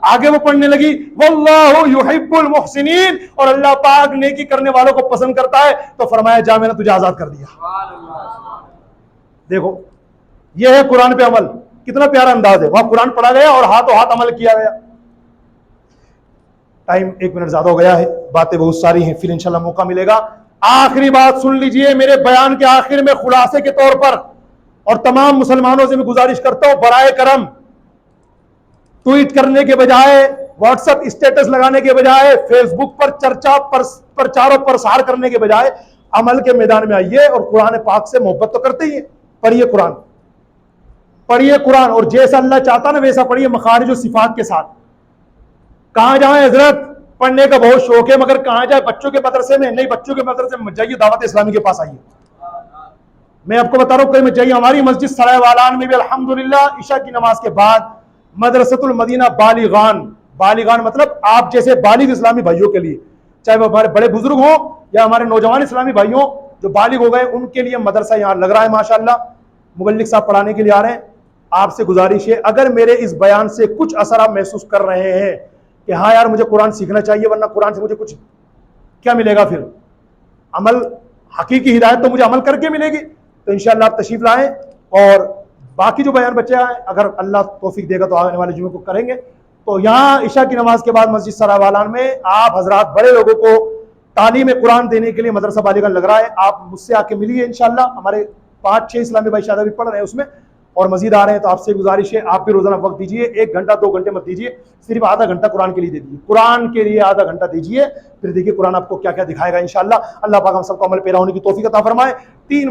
आगे वो पढ़ने लगी वल्लाहु युहिब्बुल मुहसिनीन, और अल्लाह पाक नेकी करने वालों को पसंद करता है, तो फरमाया जा मैंने तुझे आजाद कर दिया। देखो यह है कुरान पे अमल, कितना प्यारा अंदाज है। वहां कुरान पढ़ा गया और हाथों हाथ अमल किया गया। टाइम 1 मिनट ज्यादा हो गया है, बातें बहुत सारी हैं, फिर इंशाल्लाह मौका मिलेगा। आखिरी बात सुन लीजिए मेरे बयान के आखिर में खुलासे के तौर पर, और तमाम मुसलमानों से मैं गुजारिश करता हूं बराए करम ट्वीट करने के बजाय, व्हाट्सएप स्टेटस लगाने के बजाय, फेसबुक पर चर्चा प्रचार और प्रसार करने के बजाय अमल के मैदान में आइए और कुरान पाक से मोहब्बत तो करते ही है। पढ़िए कुरान, पढ़िए कुरान, और जैसा अल्लाह चाहता ना वैसा पढ़िए, मखारिज और सिफात के साथ। कहां जाए हजरत, पढ़ने का बहुत शौक है मगर कहां जाए, बच्चों के मदरसे में नहीं, बच्चों के मदरसे में मत जाइए, दावत इस्लामी के पास आइए। मैं आपको बता रहा हूं कहीं मत जाइए। हमारी मस्जिद सराय वालान में भी अल्हम्दुलिल्लाह इशा की नमाज के बाद मदरसतुल मदीना बालिगान, बालिगान मतलब आप जैसे बालिग इस्लामी भाइयों के लिए, चाहे वो हमारे बड़े बुजुर्ग हों या हमारे नौजवान इस्लामी भाइयों जो बालिग हो गए, उनके लिए मदरसा यहाँ लग रहा है माशाअल्लाह। मुबल्लिग साहब पढ़ाने के लिए आ रहे हैं। आपसे गुजारिश है अगर मेरे इस बयान से कुछ असर आप महसूस कर रहे हैं कि हाँ यार मुझे कुरान सीखना चाहिए, वरना कुरान से मुझे कुछ क्या मिलेगा, फिर अमल, हकीकी हिदायत तो मुझे अमल करके मिलेगी, तो इंशाअल्लाह आप तशरीफ लाएं। और बाकी जो बयान बचे हैं अगर अल्लाह तौफीक देगा तो आने वाले जुमे को करेंगे। तो यहाँ इशा की नमाज के बाद मस्जिद सराय वालान में आप हजरात बड़े लोगों को तालीम कुरान देने के लिए मदरसा बालिगान लग रहा है, आप मुझसे आके मिलिए इंशाअल्लाह। हमारे 5-6 इस्लामी भाई शादा भी पढ़ रहे हैं उसमें, और मजीद आ रहे हैं, तो आपसे गुजारिश है आप भी रोजाना वक्त दीजिए, 1 घंटा 2 घंटे मत दीजिए, सिर्फ आधा घंटा कुरान के लिए दे दीजिए, कुरान के लिए आधा घंटा दीजिए, फिर देखिए कुरान आपको क्या क्या दिखाएगा इंशाअल्लाह। अल्लाह पाक हम सबको अमल पैरा होने की तौफीक अता फरमाए। 3